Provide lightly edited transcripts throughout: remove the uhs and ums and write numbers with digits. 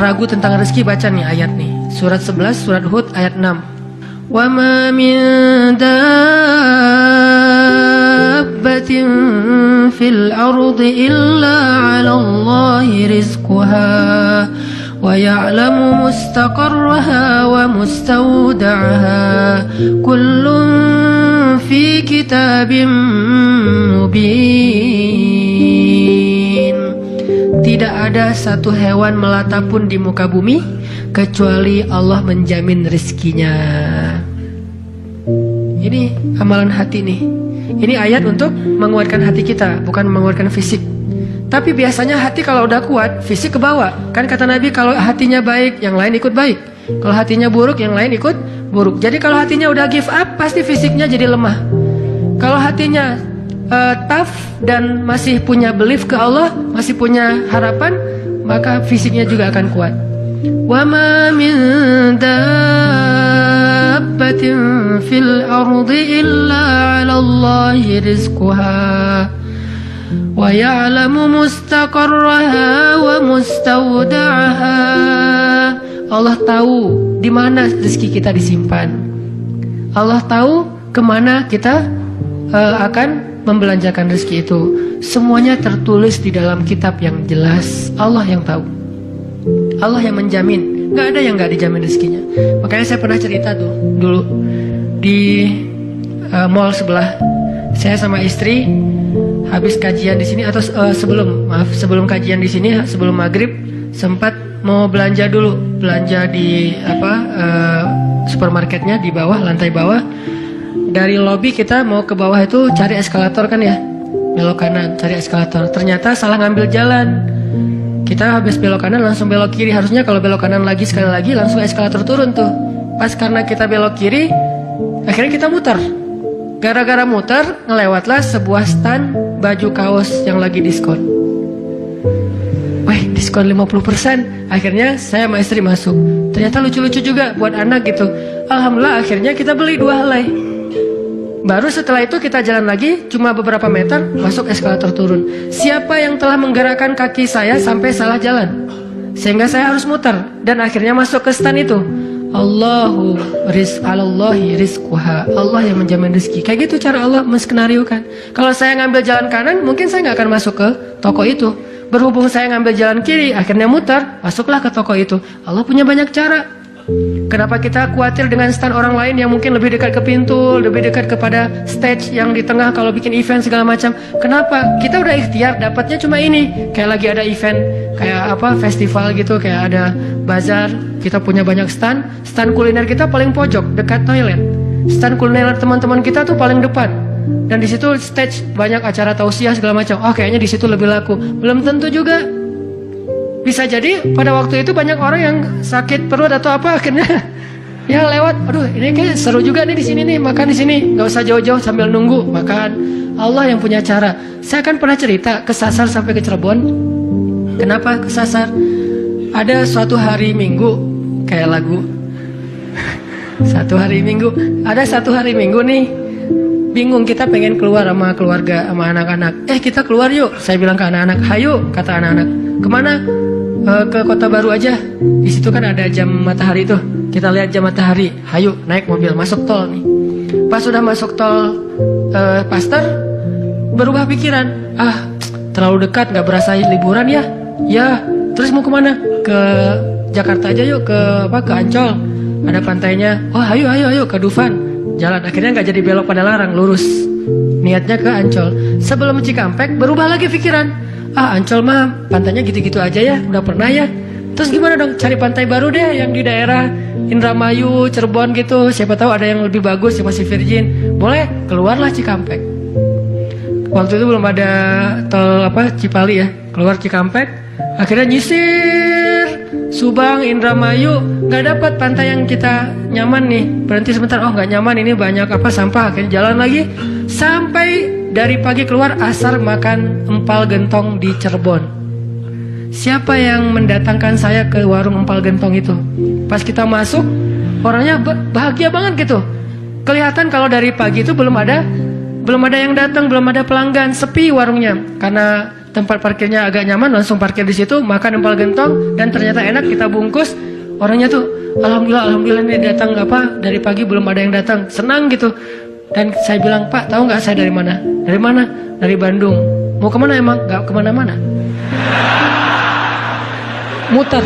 ragu tentang rezeki, baca nih ayat nih. Surat 11, surat Hud ayat 6. Wa ma min dabbatin fil ardi illa 'ala Allahi rizquha wa ya'lamu mustaqarraha wa mustawda'aha kullun fi kitabim mubin. Tidak ada satu hewan melata pun di muka bumi kecuali Allah menjamin rezekinya. Ini amalan hati nih. Ini ayat untuk menguatkan hati kita, bukan menguatkan fisik. Tapi biasanya hati kalau udah kuat, fisik ke bawah. Kan kata Nabi, kalau hatinya baik, yang lain ikut baik. Kalau hatinya buruk, yang lain ikut buruk. Jadi kalau hatinya udah give up, pasti fisiknya jadi lemah. Kalau hatinya tough dan masih punya belief ke Allah, masih punya harapan, maka fisiknya juga akan kuat. Wa ma min dabbatin fil ardi illa 'ala Allahi rizquha wa ya'lamu mustaqarraha wa mustawda'aha. Allah tahu di mana rezeki kita disimpan. Allah tahu kemana kita akan membelanjakan rezeki itu. Semuanya tertulis di dalam kitab yang jelas. Allah yang tahu. Allah yang menjamin. Gak ada yang gak dijamin rezekinya. Makanya saya pernah cerita tuh dulu di mall sebelah. Saya sama istri habis kajian di sini, atau sebelum kajian di sini, sebelum maghrib sempat mau belanja dulu, belanja di supermarketnya di bawah, lantai bawah. Dari lobi kita mau ke bawah itu cari eskalator kan ya, belok kanan cari eskalator. Ternyata salah ngambil jalan. Kita habis belok kanan langsung belok kiri. Harusnya kalau belok kanan lagi sekali lagi langsung eskalator turun tuh. Pas karena kita belok kiri, akhirnya kita muter. Gara-gara muter, ngelewatlah sebuah stand baju kaos yang lagi diskon. Wih, diskon 50%. Akhirnya saya sama istri masuk. Ternyata lucu-lucu juga buat anak gitu. Alhamdulillah akhirnya kita beli 2 helai. Baru setelah itu kita jalan lagi cuma beberapa meter, masuk eskalator turun. Siapa yang telah menggerakkan kaki saya sampai salah jalan sehingga saya harus muter dan akhirnya masuk ke stand itu? Allahi rizquha. Allah yang menjamin rezeki. Kayak gitu cara Allah menskenariokan. Kalau saya ngambil jalan kanan, mungkin saya nggak akan masuk ke toko itu. Berhubung saya ngambil jalan kiri, akhirnya muter, masuklah ke toko itu. Allah punya banyak cara. Kenapa kita khawatir dengan stand orang lain yang mungkin lebih dekat ke pintu, lebih dekat kepada stage yang di tengah kalau bikin event segala macam? Kenapa? Kita udah ikhtiar dapatnya cuma ini. Kayak lagi ada event, kayak festival gitu, kayak ada bazar, kita punya banyak stand. Stand kuliner kita paling pojok, dekat toilet. Stand kuliner teman-teman kita tuh paling depan. Dan di situ stage banyak acara tausiah segala macam. Oh, kayaknya di situ lebih laku. Belum tentu juga. Bisa jadi pada waktu itu banyak orang yang sakit perut atau apa, akhirnya ya lewat. Aduh, ini kayak seru juga nih di sini nih, makan di sini, nggak usah jauh-jauh sambil nunggu makan. Allah yang punya cara. Saya kan pernah cerita kesasar sampai ke Cirebon. Kenapa kesasar? Ada suatu hari Minggu, kayak lagu. Ada satu hari Minggu nih, bingung, kita pengen keluar sama keluarga, sama anak-anak. Kita keluar yuk, saya bilang ke anak-anak. Hayo, kata anak-anak. Kemana? Ke Kota Baru aja. Di situ kan ada jam matahari tuh. Kita lihat jam matahari. Hayo, naik mobil, masuk tol nih. Pas sudah masuk tol Pasteur, berubah pikiran. Terlalu dekat, nggak berasa liburan ya. Ya, terus mau kemana? Ke Jakarta aja yuk, ke Ancol. Ada pantainya. Oh, ayo ke Dufan. Jalan, akhirnya nggak jadi belok pada larang, lurus. Niatnya ke Ancol. Sebelum Cikampek, berubah lagi pikiran. Ancol mah pantainya gitu-gitu aja ya, udah pernah ya. Terus gimana dong, cari pantai baru deh yang di daerah Indramayu, Cirebon gitu. Siapa tahu ada yang lebih bagus, yang masih virgin. Boleh, keluarlah Cikampek. Waktu itu belum ada tol Cipali ya. Keluar Cikampek, akhirnya nyisir Subang, Indramayu, nggak dapat pantai yang kita nyaman nih. Berhenti sebentar, nggak nyaman, ini banyak sampah. Akhirnya jalan lagi sampai dari pagi keluar, asar makan empal gentong di Cirebon. Siapa yang mendatangkan saya ke warung empal gentong itu? Pas kita masuk, orangnya bahagia banget gitu. Kelihatan kalau dari pagi itu belum ada yang datang, belum ada pelanggan, sepi warungnya. Karena tempat parkirnya agak nyaman, langsung parkir di situ, makan empal gentong dan ternyata enak, kita bungkus. Orangnya tuh alhamdulillah ini datang apa dari pagi belum ada yang datang, senang gitu. Dan saya bilang, Pak, tahu nggak saya dari mana? Dari mana? Dari Bandung. Mau kemana emang? Nggak kemana-mana. Muter.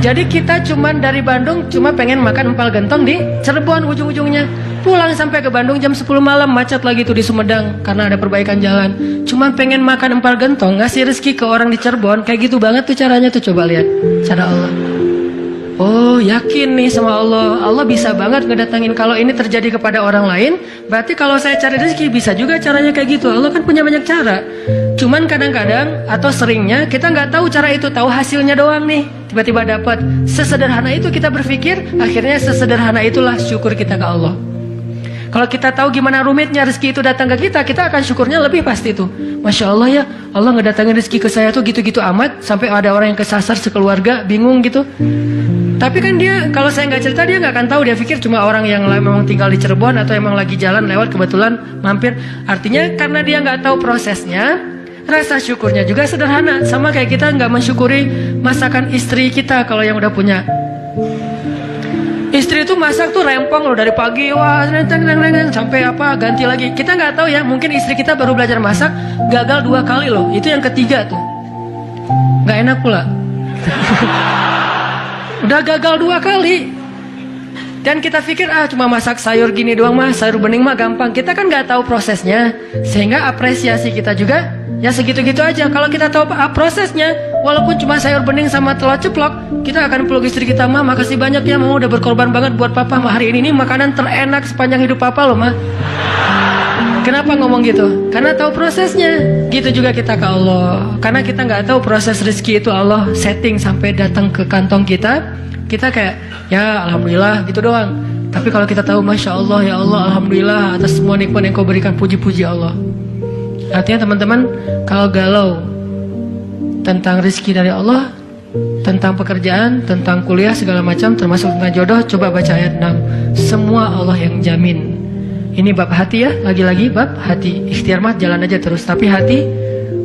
Jadi kita cuman dari Bandung cuma pengen makan empal gentong di Cirebon ujung-ujungnya. Pulang sampai ke Bandung jam 10 malam, macet lagi tuh di Sumedang karena ada perbaikan jalan. Cuma pengen makan empal gentong, ngasih rezeki ke orang di Cirebon, kayak gitu banget tuh caranya tuh, coba lihat cara Allah. Oh, yakin nih sama Allah. Allah bisa banget ngedatangin. Kalau ini terjadi kepada orang lain, berarti kalau saya cari rezeki bisa juga caranya kayak gitu. Allah kan punya banyak cara. Cuman kadang-kadang atau seringnya kita nggak tahu cara itu, tahu hasilnya doang nih. Tiba-tiba dapat. Sesederhana itu kita berpikir, akhirnya sesederhana itulah syukur kita ke Allah. Kalau kita tahu gimana rumitnya rezeki itu datang ke kita, kita akan syukurnya lebih pasti tuh. Masya Allah ya, Allah ngedatangin rezeki ke saya tuh gitu-gitu amat, sampai ada orang yang kesasar sekeluarga, bingung gitu. Tapi kan dia, kalau saya nggak cerita dia nggak akan tahu. Dia pikir cuma orang yang memang tinggal di Cirebon atau emang lagi jalan lewat kebetulan mampir. Artinya karena dia nggak tahu prosesnya, rasa syukurnya juga sederhana. Sama kayak kita nggak mensyukuri masakan istri kita kalau yang udah punya. Istri itu masak tuh rempong loh dari pagi, wah sampai apa ganti lagi. Kita nggak tahu ya, mungkin istri kita baru belajar masak, gagal 2 kali loh. Itu yang ketiga tuh, nggak enak pula. Udah gagal 2 kali. Dan kita pikir cuma masak sayur gini doang mah, sayur bening mah gampang. Kita kan nggak tahu prosesnya, sehingga apresiasi kita juga ya segitu-gitu aja. Kalau kita tahu prosesnya, walaupun cuma sayur bening sama telur ceplok, kita akan peluk istri kita, mah makasih banyak ya, mama udah berkorban banget buat papa, mah hari ini makanan terenak sepanjang hidup papa loh mah. Kenapa ngomong gitu? Karena tahu prosesnya. Gitu juga kita ke Allah. Karena kita nggak tahu proses rezeki itu Allah setting sampai datang ke kantong kita. Kita kayak ya alhamdulillah gitu doang. Tapi kalau kita tahu masya Allah ya Allah alhamdulillah atas semua nikmat yang kau berikan, puji-puji Allah. Artinya teman-teman, kalau galau tentang rezeki dari Allah, tentang pekerjaan, tentang kuliah segala macam, termasuk tentang jodoh, coba baca ayat 6. Semua Allah yang jamin. Ini bab hati ya, lagi-lagi bab hati. Ikhtiar mah jalan aja terus, tapi hati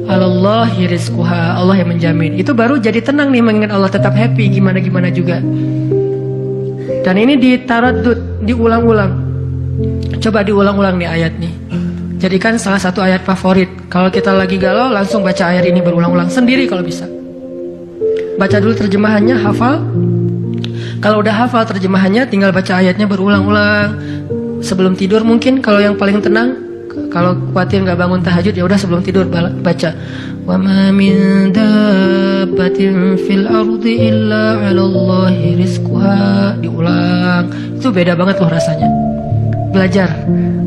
Allahi rizquha, Allah yang menjamin. Itu baru jadi tenang nih mengingat Allah, tetap happy gimana-gimana juga. Dan ini ditaraddud, diulang-ulang. Coba diulang-ulang nih ayat nih. Jadikan salah satu ayat favorit. Kalau kita lagi galau, langsung baca ayat ini berulang-ulang sendiri kalau bisa. Baca dulu terjemahannya, hafal. Kalau udah hafal terjemahannya, tinggal baca ayatnya berulang-ulang. Sebelum tidur mungkin, kalau yang paling tenang. Kalau khawatir nggak bangun tahajud, ya udah sebelum tidur baca. Wa ma min dabbatin fil ardi illa 'alallahi rizquha. Diulang. Itu beda banget loh rasanya. Belajar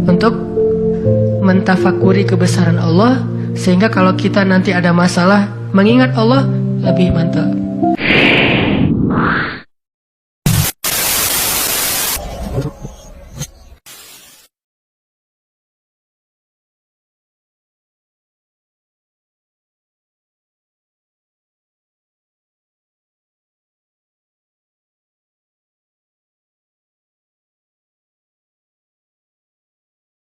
untuk mentafakuri kebesaran Allah, sehingga kalau kita nanti ada masalah mengingat Allah lebih mantap.